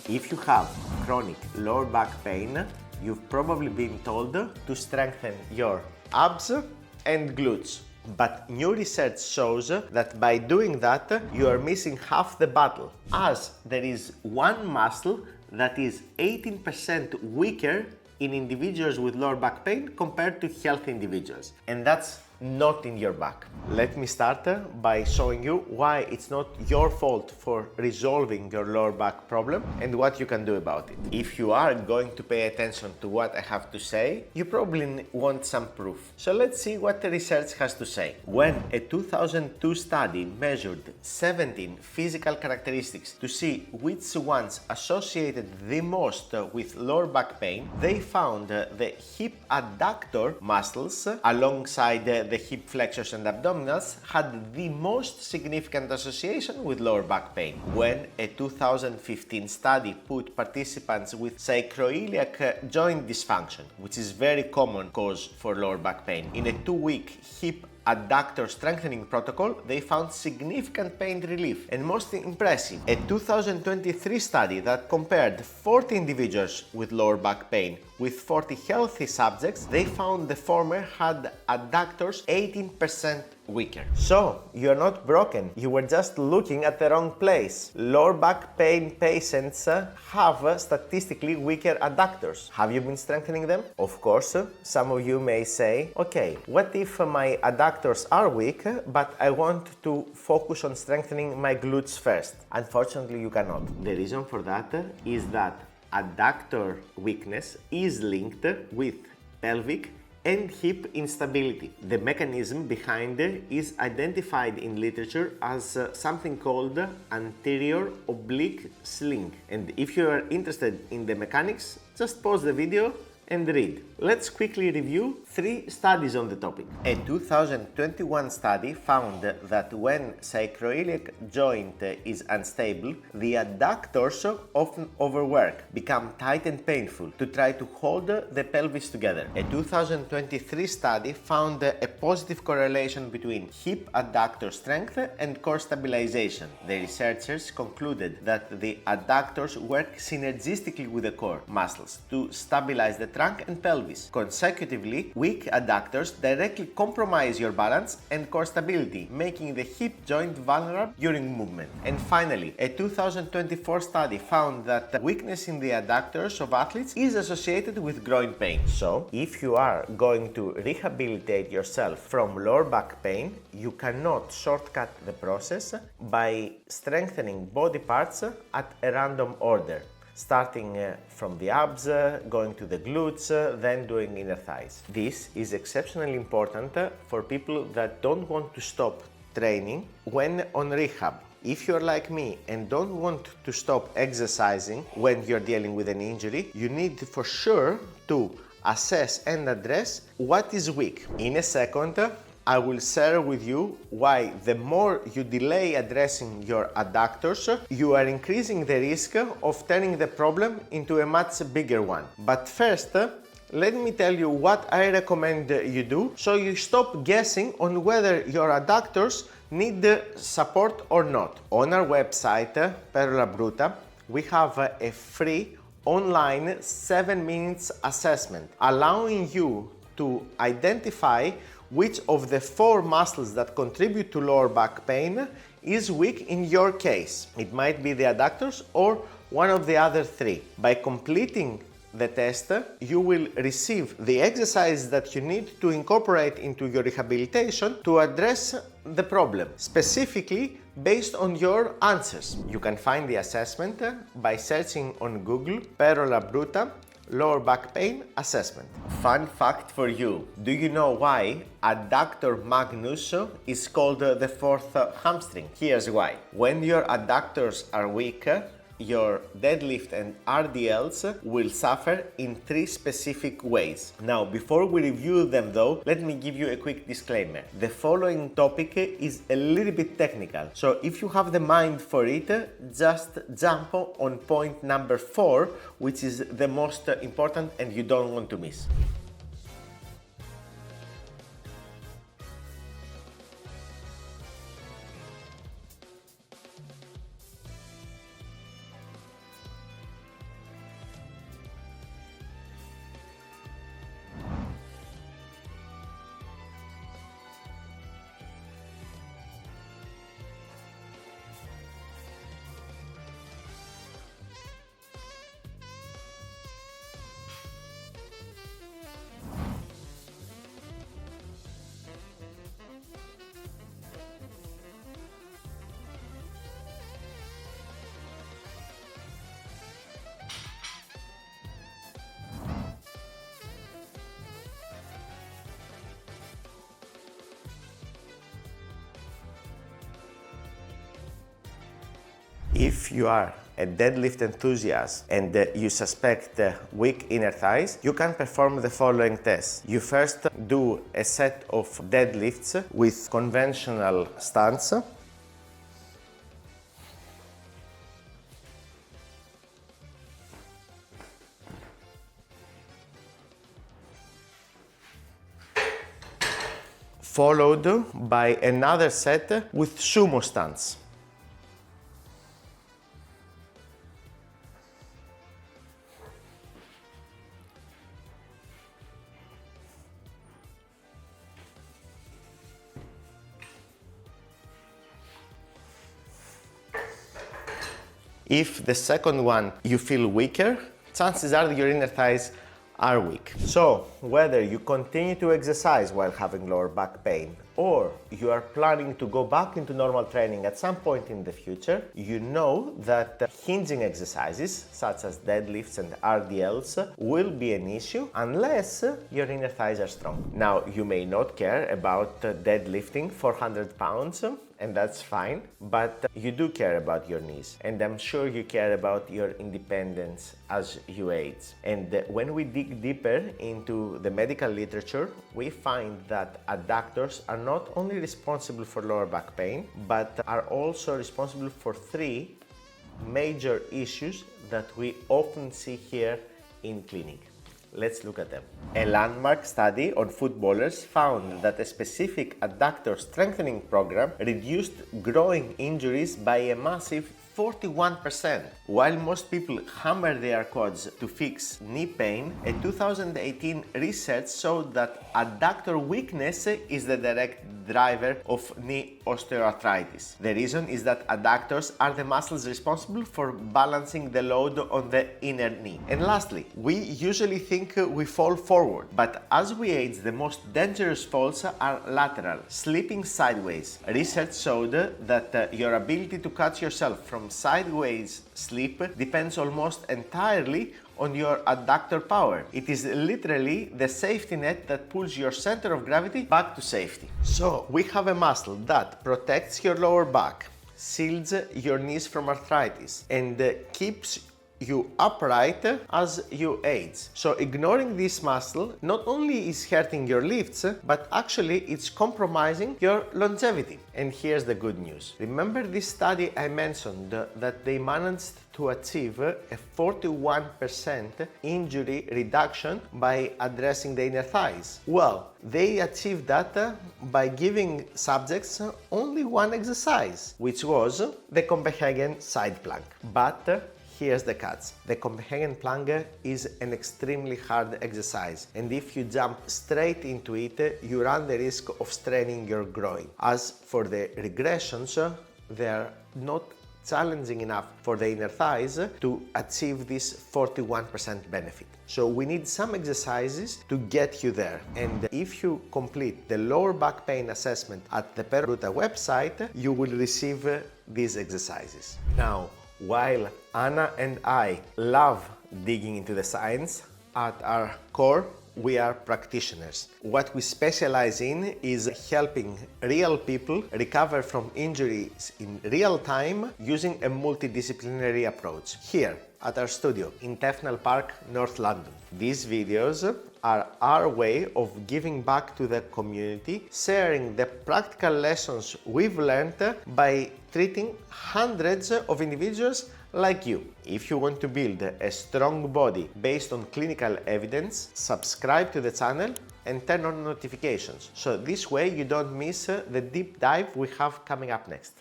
If you have chronic lower back pain, you've probably been told to strengthen your abs and glutes. But new research shows that by doing that, you are missing half the battle, as there is one muscle that is 18% weaker in individuals with lower back pain compared to healthy individuals, and that's not in your back. Let me start by showing you why it's not your fault for resolving your lower back problem and what you can do about it. If you are going to pay attention to what I have to say, you probably want some proof. So let's see what the research has to say. When a 2002 study measured 17 physical characteristics to see which ones associated the most with lower back pain, they found the hip adductor muscles alongside the hip flexors and abdominals had the most significant association with lower back pain. When a 2015 study put participants with ᴄᴏᴜᴜᴜ joint dysfunction, which is very common cause for lower back pain, in a 2-week hip adductor strengthening protocol, they found significant pain relief. And most impressive, a 2023 study that compared 40 individuals with lower back pain with 40 healthy subjects, they found the former had adductors 18% weaker. So, you're not broken, you were just looking at the wrong place. Lower back pain patients have statistically weaker adductors. Have you been strengthening them? Of course, some of you may say, okay, what if my adductors are weak, but I want to focus on strengthening my glutes first? Unfortunately, you cannot. The reason for that is that adductor weakness is linked with pelvic and hip instability. The mechanism behind it is identified in literature as something called Anterior Oblique Sling. And if you are interested in the mechanics, just pause the video and read. Let's quickly review 3 studies on the topic. A 2021 study found that when ᴄᴏᴜᴜᴜ joint is unstable, the adductors often overwork, become tight and painful to try to hold the pelvis together. A 2023 study found a positive correlation between hip adductor strength and core stabilization. The researchers concluded that the adductors work synergistically with the core muscles to stabilize the trunk and pelvis. Consecutively, weak adductors directly compromise your balance and core stability, making the hip joint vulnerable during movement. And finally, a 2024 study found that weakness in the adductors of athletes is associated with groin pain. So, if you are going to rehabilitate yourself from lower back pain, you cannot shortcut the process by strengthening body parts at a random order, starting from the abs, going to the glutes, then doing inner thighs. This is exceptionally important for people that don't want to stop training when on rehab. If you're like me and don't want to stop exercising when you're dealing with an injury, you need for sure to assess and address what is weak. In a second, I will share with you why the more you delay addressing your adductors, you are increasing the risk of turning the problem into a much bigger one. But first, let me tell you what I recommend you do so you stop guessing on whether your adductors need support or not. On our website, Perola Bruta, we have a free online 7 minutes assessment allowing you to identify which of the 4 muscles that contribute to lower back pain is weak in your case. It might be the adductors or one of the other 3. By completing the test, you will receive the exercises that you need to incorporate into your rehabilitation to address the problem, specifically based on your answers. You can find the assessment by searching on Google Perola Bruta lower back pain assessment. Fun fact for you. Do you know why Adductor Magnus is called the fourth hamstring? Here's why. When your adductors are weak, your deadlift and RDLs will suffer in 3 specific ways. Now, before we review them though, let me give you a quick disclaimer. The following topic is a little bit technical, so if you have the mind for it, just jump on point number 4, which is the most important and you don't want to miss. If you are a deadlift enthusiast and you suspect weak inner thighs, you can perform the following tests. You first do a set of deadlifts with conventional stance. Followed by another set with sumo stance. If the second one you feel weaker, chances are your inner thighs are weak. So, whether you continue to exercise while having lower back pain or you are planning to go back into normal training at some point in the future, you know that hinging exercises such as deadlifts and RDLs will be an issue unless your inner thighs are strong. Now, you may not care about deadlifting 400 pounds, and that's fine, but you do care about your knees, and I'm sure you care about your independence as you age. And when we dig deeper into the medical literature, we find that adductors are not only responsible for lower back pain, but are also responsible for 3 major issues that we often see here in clinic. Let's look at them. A landmark study on footballers found that a specific adductor strengthening program reduced groin injuries by a massive 41%. While most people hammer their quads to fix knee pain, a 2018 research showed that adductor weakness is the direct driver of knee osteoarthritis. The reason is that adductors are the muscles responsible for balancing the load on the inner knee. And lastly, we usually think we fall forward, but as we age, the most dangerous falls are lateral, slipping sideways. Research showed that your ability to catch yourself from sideways slip depends almost entirely on your adductor power. It is literally the safety net that pulls your center of gravity back to safety. So we have a muscle that protects your lower back, shields your knees from arthritis, and keeps you upright as you age. So ignoring this muscle not only is hurting your lifts, but actually it's compromising your longevity. And here's the good news. Remember this study I mentioned that they managed to achieve a 41% injury reduction by addressing the inner thighs? Well, they achieved that by giving subjects only one exercise, which was the ᴄᴏᴜᴜᴜ side plank. But here's the catch. The ᴄᴏᴜᴜᴜ plank is an extremely hard exercise, and if you jump straight into it, you run the risk of straining your groin. As for the regressions, they are not challenging enough for the inner thighs to achieve this 41% benefit. So we need some exercises to get you there. And if you complete the lower back pain assessment at the Bruta website, you will receive these exercises. Now, while Anna and I love digging into the science, at our core, we are practitioners. What we specialize in is helping real people recover from injuries in real time using a multidisciplinary approach here at our studio in Tefnell Park, North London. These videos are our way of giving back to the community, sharing the practical lessons we've learned by treating hundreds of individuals like you. If you want to build a strong body based on clinical evidence, subscribe to the channel and turn on notifications. So this way you don't miss the deep dive we have coming up next.